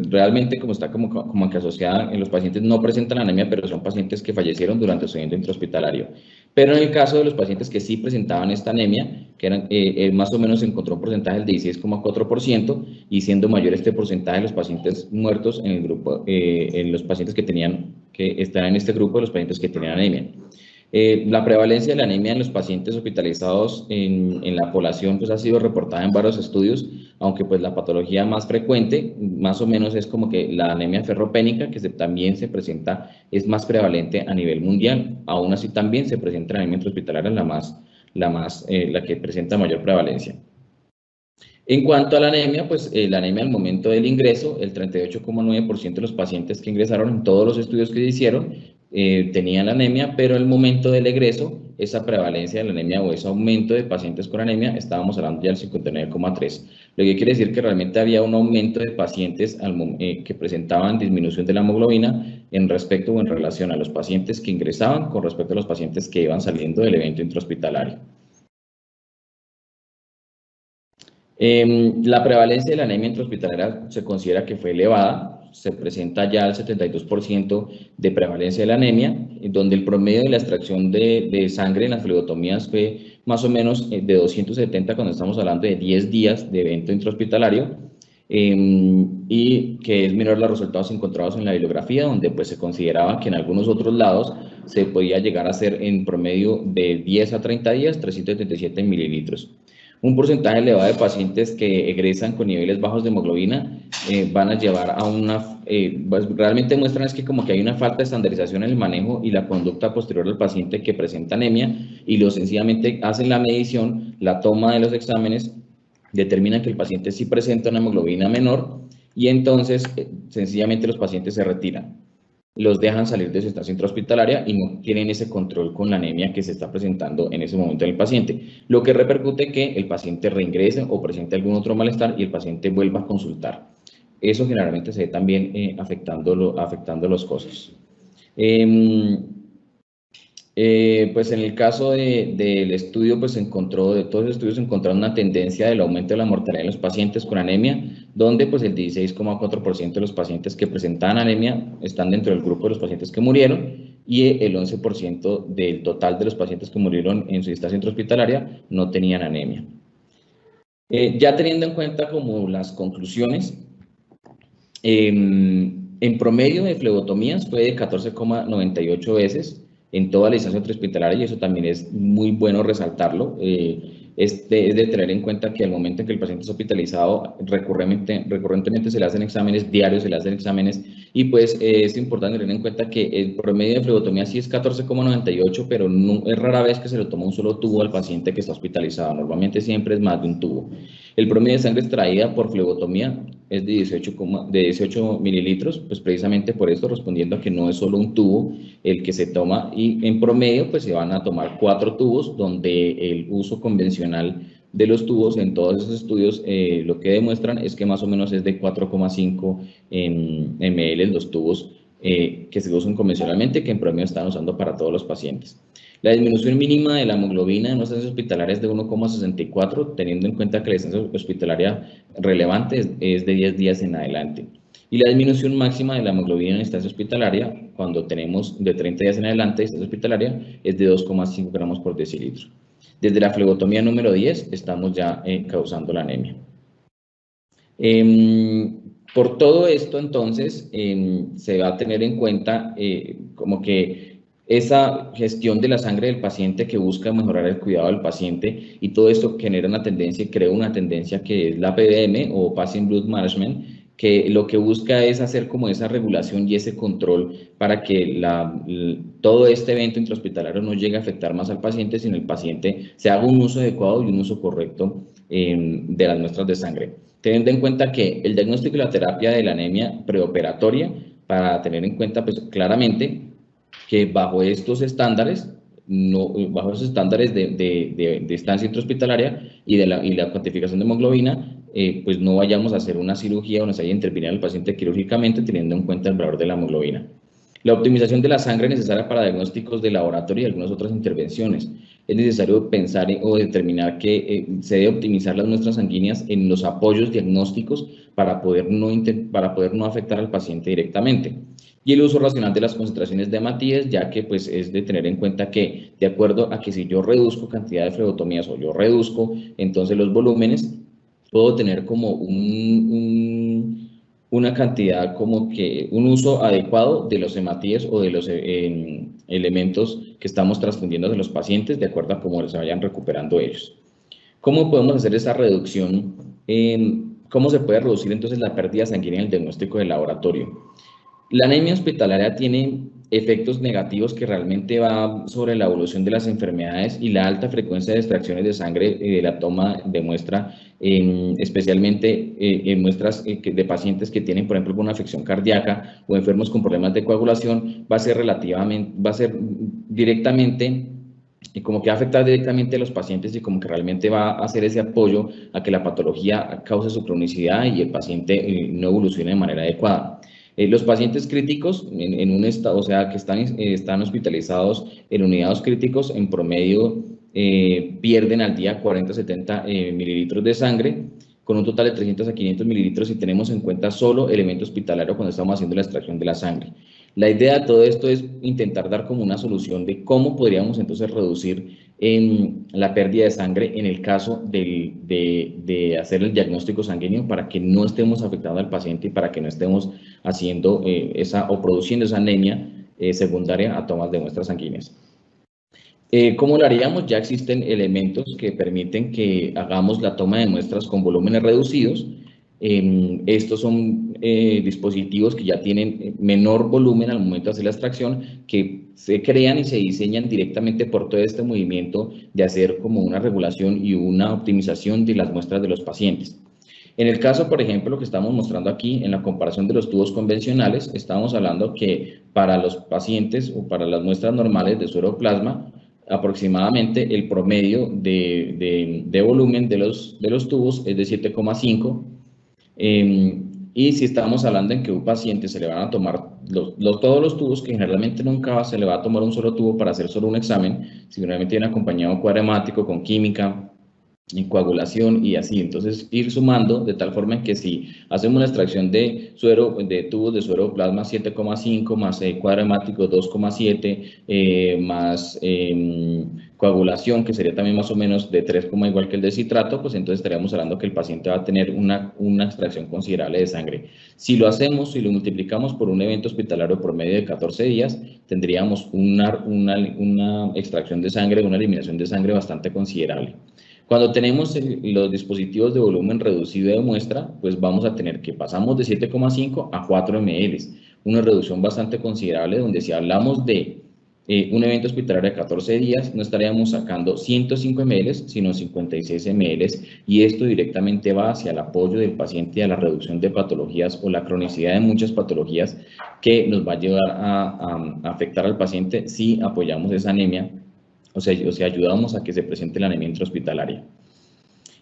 realmente como está como que asociada en los pacientes no presentan anemia, pero son pacientes que fallecieron durante su evento intrahospitalario. Pero en el caso de los pacientes que sí presentaban esta anemia, que eran, más o menos se encontró un porcentaje del 16,4% y siendo mayor este porcentaje de los pacientes muertos en el grupo, en los pacientes que están en este grupo de los pacientes que tenían anemia. La prevalencia de la anemia en los pacientes hospitalizados en la población pues ha sido reportada en varios estudios, aunque pues la patología más frecuente más o menos es como que la anemia ferropénica, que también se presenta, es más prevalente a nivel mundial. Aún así también se presenta la anemia intrahospitalaria la que presenta mayor prevalencia. En cuanto a la anemia, pues la anemia al momento del ingreso, el 38,9% de los pacientes que ingresaron en todos los estudios que se hicieron tenían anemia, pero al momento del egreso, esa prevalencia de la anemia o ese aumento de pacientes con anemia, estábamos hablando ya del 59,3%. Lo que quiere decir que realmente había un aumento de pacientes que presentaban disminución de la hemoglobina en respecto o en relación a los pacientes que ingresaban con respecto a los pacientes que iban saliendo del evento intrahospitalario. La prevalencia de la anemia intrahospitalaria se considera que fue elevada, se presenta ya el 72% de prevalencia de la anemia, donde el promedio de la extracción de sangre en las flebotomías fue más o menos de 270 cuando estamos hablando de 10 días de evento intrahospitalario, y que es menor a los resultados encontrados en la bibliografía, donde pues se consideraba que en algunos otros lados se podía llegar a ser en promedio de 10 a 30 días 377 mililitros. Un porcentaje elevado de pacientes que egresan con niveles bajos de hemoglobina van a llevar a pues realmente muestran es que como que hay una falta de estandarización en el manejo y la conducta posterior del paciente que presenta anemia y sencillamente hacen la medición, la toma de los exámenes determinan que el paciente sí presenta una hemoglobina menor y entonces sencillamente los pacientes se retiran. Los dejan salir de su estancia intrahospitalaria y no tienen ese control con la anemia que se está presentando en ese momento en el paciente, lo que repercute que el paciente reingrese o presente algún otro malestar y el paciente vuelva a consultar. Eso generalmente se ve también afectando los costos. Pues en el caso del estudio, pues de todos los estudios encontraron una tendencia del aumento de la mortalidad en los pacientes con anemia, donde pues el 16,4% de los pacientes que presentaban anemia están dentro del grupo de los pacientes que murieron y el 11% del total de los pacientes que murieron en su estancia intrahospitalaria no tenían anemia. Ya teniendo en cuenta como las conclusiones, en promedio de flebotomías fue de 14,98 veces en toda la estancia intrahospitalaria y eso también es muy bueno resaltarlo. Es de tener en cuenta que al momento en que el paciente es hospitalizado, recurrentemente se le hacen exámenes diarios, se le hacen exámenes y pues es importante tener en cuenta que el promedio de flebotomía sí es 14,98, pero no, es rara vez que se le toma un solo tubo al paciente que está hospitalizado, normalmente siempre es más de un tubo. El promedio de sangre extraída por flebotomía es de 18 mililitros, pues precisamente por esto, respondiendo a que no es solo un tubo el que se toma y en promedio pues se van a tomar 4 tubos, donde el uso convencional de los tubos en todos esos estudios lo que demuestran es que más o menos es de 4,5 ml los tubos que se usan convencionalmente, que en promedio están usando para todos los pacientes. La disminución mínima de la hemoglobina en una estancia hospitalaria es de 1,64, teniendo en cuenta que la estancia hospitalaria relevante es de 10 días en adelante. Y la disminución máxima de la hemoglobina en estancia hospitalaria, cuando tenemos de 30 días en adelante, estancia hospitalaria, es de 2,5 gramos por decilitro. Desde la flebotomía número 10 estamos ya causando la anemia. Por todo esto, entonces, se va a tener en cuenta como que esa gestión de la sangre del paciente que busca mejorar el cuidado del paciente y todo esto genera una tendencia y crea una tendencia que es la PBM o Patient Blood Management, que lo que busca es hacer como esa regulación y ese control para que todo este evento intrahospitalario no llegue a afectar más al paciente, sino el paciente se haga un uso adecuado y un uso correcto de las muestras de sangre. Teniendo en cuenta que el diagnóstico y la terapia de la anemia preoperatoria, para tener en cuenta pues claramente que bajo estos estándares, bajo esos estándares de estancia intrahospitalaria y la cuantificación de hemoglobina, pues no vayamos a hacer una cirugía o nos vaya a intervenir al paciente quirúrgicamente teniendo en cuenta el valor de la hemoglobina. La optimización de la sangre necesaria para diagnósticos de laboratorio y algunas otras intervenciones. Es necesario pensar o determinar que se debe optimizar las muestras sanguíneas en los apoyos diagnósticos para poder no afectar al paciente directamente. Y el uso racional de las concentraciones de hematíes, ya que pues es de tener en cuenta que de acuerdo a que si yo reduzco cantidad de flebotomías o yo reduzco entonces los volúmenes, puedo tener como una cantidad como que un uso adecuado de los hematíes o de los elementos que estamos transfundiendo de los pacientes de acuerdo a cómo se vayan recuperando ellos. ¿Cómo podemos hacer esa reducción? ¿Cómo se puede reducir entonces la pérdida sanguínea en el diagnóstico del laboratorio? La anemia hospitalaria tiene efectos negativos que realmente va sobre la evolución de las enfermedades y la alta frecuencia de extracciones de sangre de la toma de muestra, especialmente en muestras de pacientes que tienen, por ejemplo, una afección cardíaca o enfermos con problemas de coagulación, va a ser directamente y como que va a afectar directamente a los pacientes y como que realmente va a hacer ese apoyo a que la patología cause su cronicidad y el paciente no evolucione de manera adecuada. Los pacientes críticos en un estado, o sea, que están hospitalizados en unidades críticos, en promedio pierden al día 40-70 mililitros de sangre, con un total de 300 a 500 mililitros si tenemos en cuenta solo elemento hospitalario cuando estamos haciendo la extracción de la sangre. La idea de todo esto es intentar dar como una solución de cómo podríamos entonces reducir la pérdida de sangre en el caso de hacer el diagnóstico sanguíneo para que no estemos afectando al paciente y para que no estemos haciendo o produciendo esa anemia secundaria a tomas de muestras sanguíneas. ¿Cómo lo haríamos? Ya existen elementos que permiten que hagamos la toma de muestras con volúmenes reducidos. Estos son dispositivos que ya tienen menor volumen al momento de hacer la extracción, que se crean y se diseñan directamente por todo este movimiento de hacer como una regulación y una optimización de las muestras de los pacientes. En el caso, por ejemplo, lo que estamos mostrando aquí en la comparación de los tubos convencionales, estamos hablando que para los pacientes o para las muestras normales de suero plasma, aproximadamente el promedio de volumen de los tubos es de 7,5. Y si estamos hablando en que un paciente se le van a tomar todos los tubos, que generalmente nunca se le va a tomar un solo tubo para hacer solo un examen, sino realmente viene acompañado cuadremático con química, en coagulación y así. Entonces ir sumando de tal forma en que si hacemos una extracción de suero, de tubos de suero plasma 7,5 más cuadremático 2,7 más coagulación, que sería también más o menos de 3, igual que el de citrato, pues entonces estaríamos hablando que el paciente va a tener una extracción considerable de sangre. Si lo hacemos, si lo multiplicamos por un evento hospitalario por medio de 14 días, tendríamos una extracción de sangre, una eliminación de sangre bastante considerable. Cuando tenemos los dispositivos de volumen reducido de muestra, pues vamos a tener que pasamos de 7,5 a 4 ml, una reducción bastante considerable, donde si hablamos de un evento hospitalario de 14 días, no estaríamos sacando 105 ml, sino 56 ml, y esto directamente va hacia el apoyo del paciente a la reducción de patologías o la cronicidad de muchas patologías que nos va a llevar a afectar al paciente si apoyamos esa anemia. O sea, ayudamos a que se presente la anemia intrahospitalaria.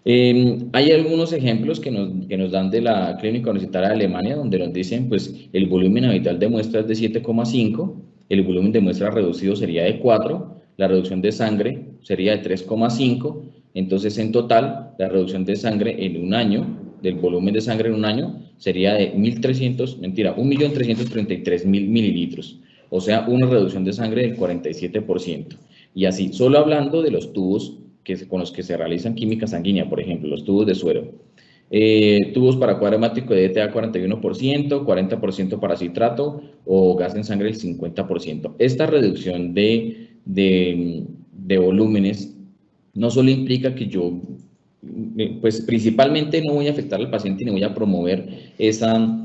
Hay algunos ejemplos que nos dan de la Clínica Universitaria de Alemania, donde nos dicen, pues, el volumen habitual de muestra es de 7,5, el volumen de muestra reducido sería de 4, la reducción de sangre sería de 3,5, entonces en total, la reducción de sangre en un año, del volumen de sangre en un año, sería de 1.333.000 mililitros, o sea, una reducción de sangre del 47%. Y así, solo hablando de los tubos con los que se realizan química sanguínea, por ejemplo, los tubos de suero. Tubos para cuadremático de ETA 41%, 40% para citrato o gas en sangre el 50%. Esta reducción de volúmenes no solo implica que yo, pues principalmente no voy a afectar al paciente ni voy a promover esa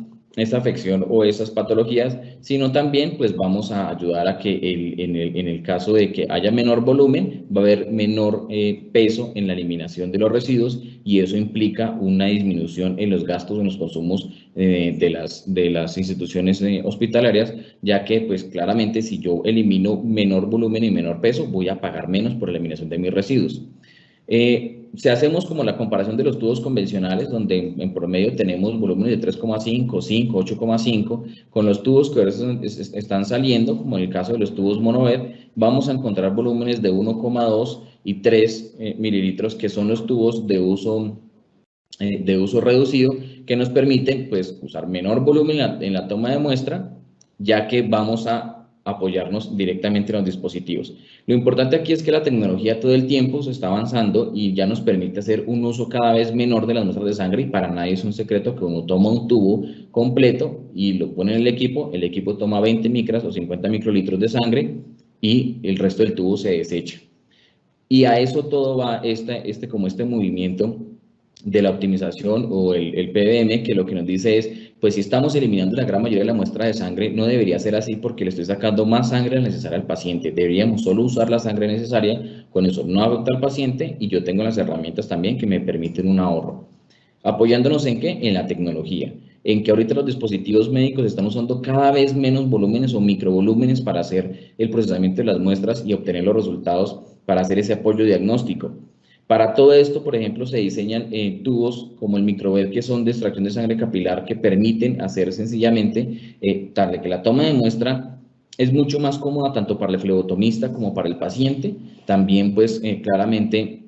afección o esas patologías, sino también pues vamos a ayudar a que en el caso de que haya menor volumen, va a haber menor peso en la eliminación de los residuos, y eso implica una disminución en los gastos, en los consumos de las instituciones hospitalarias, ya que pues claramente si yo elimino menor volumen y menor peso, voy a pagar menos por la eliminación de mis residuos. Si hacemos como la comparación de los tubos convencionales, donde en promedio tenemos volúmenes de 3,5, 5, 8,5, con los tubos que ahora están saliendo, como en el caso de los tubos Monovet, vamos a encontrar volúmenes de 1,2 y 3 mililitros, que son los tubos de uso reducido, que nos permiten pues usar menor volumen en la toma de muestra, ya que vamos a apoyarnos directamente en los dispositivos. Lo importante aquí es que la tecnología todo el tiempo se está avanzando y ya nos permite hacer un uso cada vez menor de las muestras de sangre, y para nadie es un secreto que uno toma un tubo completo y lo pone en el equipo toma 20 micras o 50 microlitros de sangre y el resto del tubo se desecha. Y a eso todo va este movimiento de la optimización o el PBM, que lo que nos dice es, pues si estamos eliminando la gran mayoría de la muestra de sangre, no debería ser así porque le estoy sacando más sangre necesaria al paciente. Deberíamos solo usar la sangre necesaria, con eso no afecta al paciente y yo tengo las herramientas también que me permiten un ahorro. ¿Apoyándonos en qué? En la tecnología. En que ahorita los dispositivos médicos están usando cada vez menos volúmenes o microvolúmenes para hacer el procesamiento de las muestras y obtener los resultados para hacer ese apoyo diagnóstico. Para todo esto, por ejemplo, se diseñan tubos como el Microvet, que son de extracción de sangre capilar, que permiten hacer sencillamente, tal de que la toma de muestra es mucho más cómoda tanto para el flebotomista como para el paciente. También, pues, claramente,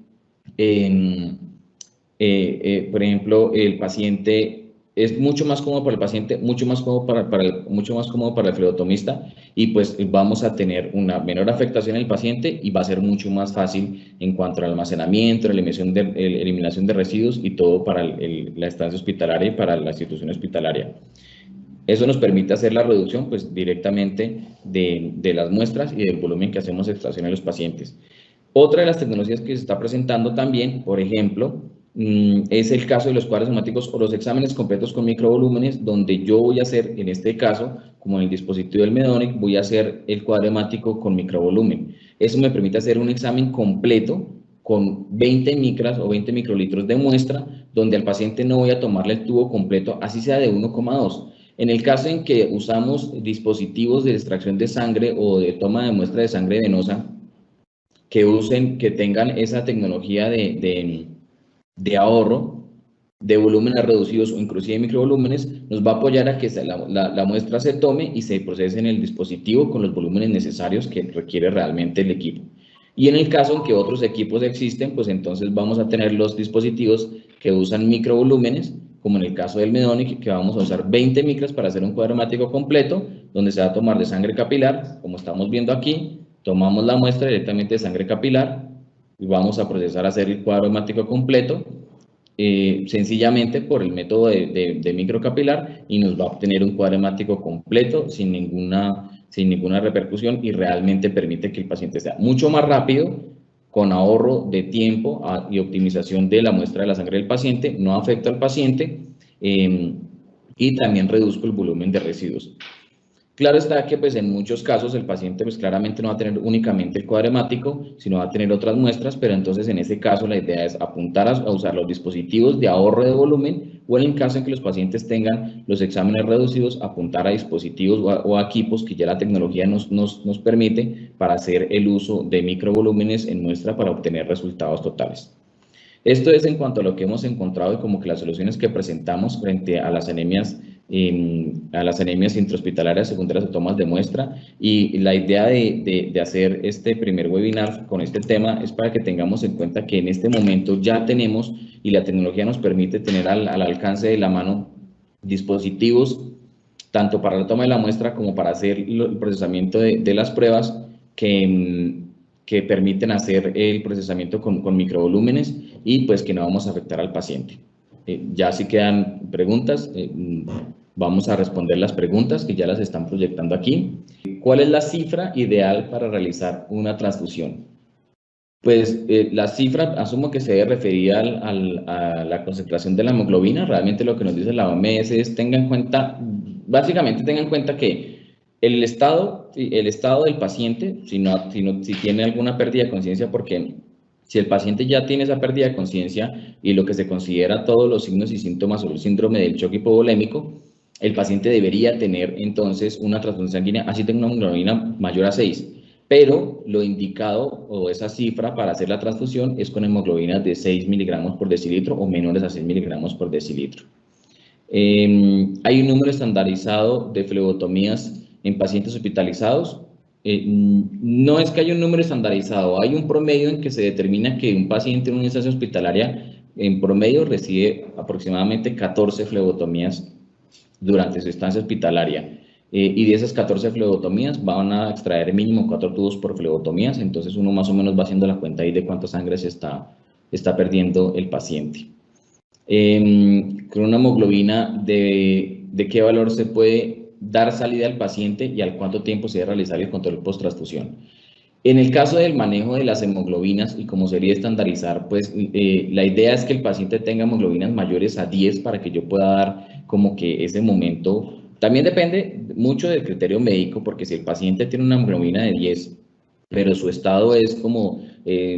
por ejemplo, el paciente es mucho más cómodo para el paciente, mucho más cómodo para el flebotomista, y pues vamos a tener una menor afectación en el paciente y va a ser mucho más fácil en cuanto al almacenamiento, la eliminación de residuos y todo para la estancia hospitalaria y para la institución hospitalaria. Eso nos permite hacer la reducción pues directamente de las muestras y del volumen que hacemos extracción en los pacientes. Otra de las tecnologías que se está presentando también, por ejemplo, es el caso de los cuadros hemáticos o los exámenes completos con microvolúmenes, donde yo voy a hacer, en este caso, como en el dispositivo del Medonic, voy a hacer el cuadro hemático con microvolumen. Eso me permite hacer un examen completo con 20 micras o 20 microlitros de muestra, donde al paciente no voy a tomarle el tubo completo, así sea de 1,2. En el caso en que usamos dispositivos de extracción de sangre o de toma de muestra de sangre venosa, que tengan esa tecnología de ahorro de volúmenes reducidos o inclusive microvolúmenes, nos va a apoyar a que la muestra se tome y se procese en el dispositivo con los volúmenes necesarios que requiere realmente el equipo. Y en el caso en que otros equipos existen, pues entonces vamos a tener los dispositivos que usan microvolúmenes, como en el caso del Medonic, que vamos a usar 20 micras para hacer un cuadro hemático completo, donde se va a tomar de sangre capilar, como estamos viendo aquí, tomamos la muestra directamente de sangre capilar y vamos a procesar a hacer el cuadro hemático completo, sencillamente por el método de microcapilar, y nos va a obtener un cuadro hemático completo sin ninguna repercusión, y realmente permite que el paciente sea mucho más rápido, con ahorro de tiempo y optimización de la muestra de la sangre del paciente, no afecta al paciente, y también reduzco el volumen de residuos. Claro está que pues en muchos casos el paciente pues claramente no va a tener únicamente el cuadro hemático, sino va a tener otras muestras, pero entonces en este caso la idea es apuntar a usar los dispositivos de ahorro de volumen, o en el caso en que los pacientes tengan los exámenes reducidos, apuntar a dispositivos o a equipos que ya la tecnología nos permite para hacer el uso de microvolúmenes en muestra para obtener resultados totales. Esto es en cuanto a lo que hemos encontrado y como que las soluciones que presentamos frente a las anemias intrahospitalarias secundarias o tomas de muestra. Y la idea de hacer este primer webinar con este tema es para que tengamos en cuenta que en este momento ya tenemos, y la tecnología nos permite tener al alcance de la mano, dispositivos tanto para la toma de la muestra como para hacer el procesamiento de las pruebas que permiten hacer el procesamiento con microvolúmenes, y pues que no vamos a afectar al paciente. Ya si quedan preguntas, vamos a responder las preguntas que ya las están proyectando aquí. ¿Cuál es la cifra ideal para realizar una transfusión? Pues la cifra asumo que se debe referir a la concentración de la hemoglobina. Realmente lo que nos dice la OMS es básicamente tengan en cuenta que el estado del paciente, si tiene alguna pérdida de conciencia, porque si el paciente ya tiene esa pérdida de conciencia y lo que se considera todos los signos y síntomas o el síndrome del choque hipovolémico, el paciente debería tener entonces una transfusión sanguínea, así tenga una hemoglobina mayor a 6. Pero lo indicado o esa cifra para hacer la transfusión es con hemoglobinas de 6 miligramos por decilitro o menores a 6 miligramos por decilitro. Hay un número estandarizado de flebotomías en pacientes hospitalizados. No es que haya un número estandarizado, hay un promedio en que se determina que un paciente en una instancia hospitalaria en promedio recibe aproximadamente 14 flebotomías durante su estancia hospitalaria. Y de esas 14 flebotomías van a extraer mínimo 4 tubos por flebotomías, entonces uno más o menos va haciendo la cuenta ahí de cuánta sangre se está perdiendo el paciente. Con una hemoglobina, ¿de qué valor se puede dar salida al paciente y al cuánto tiempo se debe realizar el control post-transfusión? En el caso del manejo de las hemoglobinas, y como sería estandarizar, pues la idea es que el paciente tenga hemoglobinas mayores a 10 para que yo pueda dar como que ese momento. También depende mucho del criterio médico, porque si el paciente tiene una hemoglobina de 10, pero su estado es como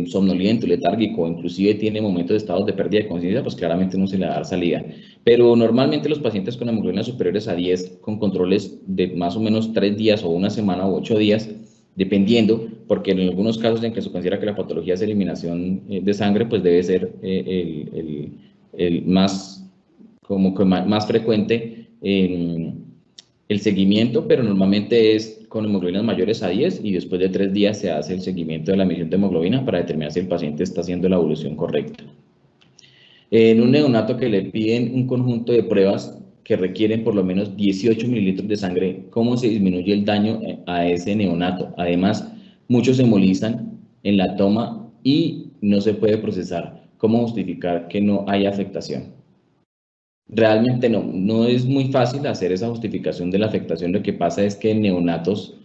somnoliento, letárgico, inclusive tiene momentos de estados de pérdida de conciencia, pues claramente no se le va a dar salida. Pero normalmente los pacientes con hemoglobinas superiores a 10, con controles de más o menos 3 días o una semana o 8 días, dependiendo, porque en algunos casos en que se considera que la patología es eliminación de sangre, pues debe ser el más, como que más frecuente el seguimiento, pero normalmente es con hemoglobinas mayores a 10, y después de 3 días se hace el seguimiento de la medición de hemoglobina para determinar si el paciente está haciendo la evolución correcta. En un neonato que le piden un conjunto de pruebas que requieren por lo menos 18 mililitros de sangre, ¿cómo se disminuye el daño a ese neonato? Además, muchos se hemolizan en la toma y no se puede procesar. ¿Cómo justificar que no haya afectación? Realmente no es muy fácil hacer esa justificación de la afectación. Lo que pasa es que en neonatos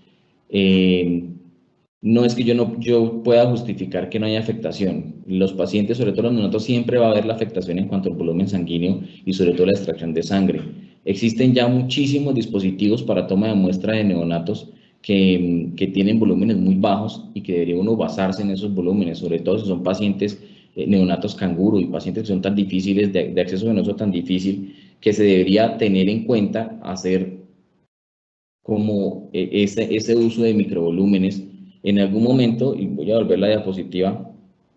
no es que yo pueda justificar que no haya afectación. Los pacientes, sobre todo los neonatos, siempre va a haber la afectación en cuanto al volumen sanguíneo y sobre todo la extracción de sangre. Existen ya muchísimos dispositivos para toma de muestra de neonatos que tienen volúmenes muy bajos y que debería uno basarse en esos volúmenes, sobre todo si son pacientes neonatos canguro y pacientes que son tan difíciles, de acceso venoso tan difícil, que se debería tener en cuenta hacer como ese uso de microvolúmenes. En algún momento, y voy a volver la diapositiva,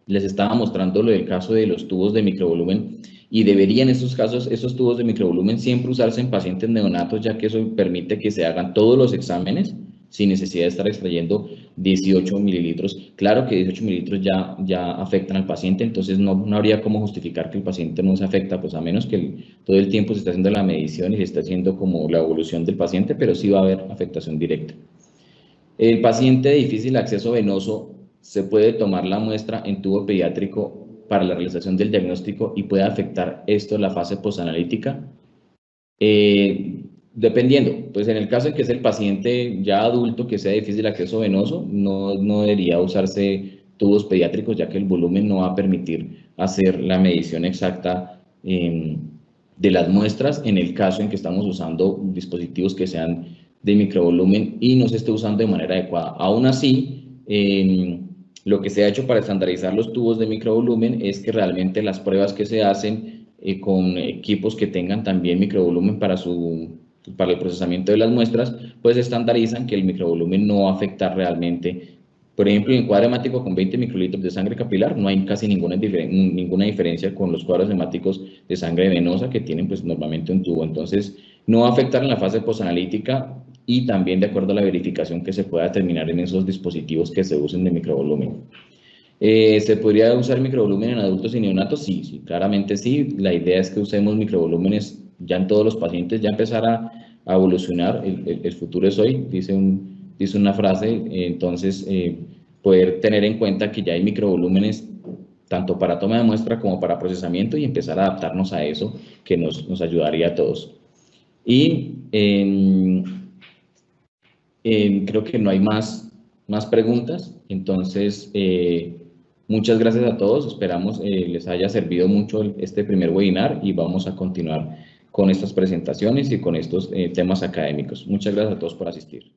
les estaba mostrando lo del caso de los tubos de microvolumen y deberían en estos casos, esos tubos de microvolumen siempre usarse en pacientes neonatos, ya que eso permite que se hagan todos los exámenes sin necesidad de estar extrayendo 18 mililitros. Claro que 18 mililitros ya afectan al paciente, entonces no habría cómo justificar que el paciente no se afecta, pues a menos que todo el tiempo se esté haciendo la medición y se esté haciendo como la evolución del paciente, pero sí va a haber afectación directa. El paciente de difícil acceso venoso se puede tomar la muestra en tubo pediátrico para la realización del diagnóstico y puede afectar esto la fase posanalítica. Dependiendo, pues en el caso en que es el paciente ya adulto que sea de difícil acceso venoso, no debería usarse tubos pediátricos, ya que el volumen no va a permitir hacer la medición exacta de las muestras en el caso en que estamos usando dispositivos que sean de microvolumen y no se esté usando de manera adecuada. Aún así, lo que se ha hecho para estandarizar los tubos de microvolumen es que realmente las pruebas que se hacen con equipos que tengan también microvolumen para el procesamiento de las muestras, pues estandarizan que el microvolumen no va a afectar realmente. Por ejemplo, en el cuadro hemático con 20 microlitros de sangre capilar no hay casi ninguna diferencia con los cuadros hemáticos de sangre venosa que tienen pues normalmente un tubo. Entonces, no va a afectar en la fase posanalítica y también de acuerdo a la verificación que se pueda determinar en esos dispositivos que se usen de microvolumen. ¿Se podría usar microvolumen en adultos y neonatos? Sí, claramente sí. La idea es que usemos microvolúmenes ya en todos los pacientes, ya empezar a evolucionar. El futuro es hoy, dice una frase. Entonces, poder tener en cuenta que ya hay microvolúmenes tanto para toma de muestra como para procesamiento y empezar a adaptarnos a eso que nos ayudaría a todos. Y creo que no hay más preguntas. Entonces, muchas gracias a todos. Esperamos les haya servido mucho este primer webinar y vamos a continuar con estas presentaciones y con estos temas académicos. Muchas gracias a todos por asistir.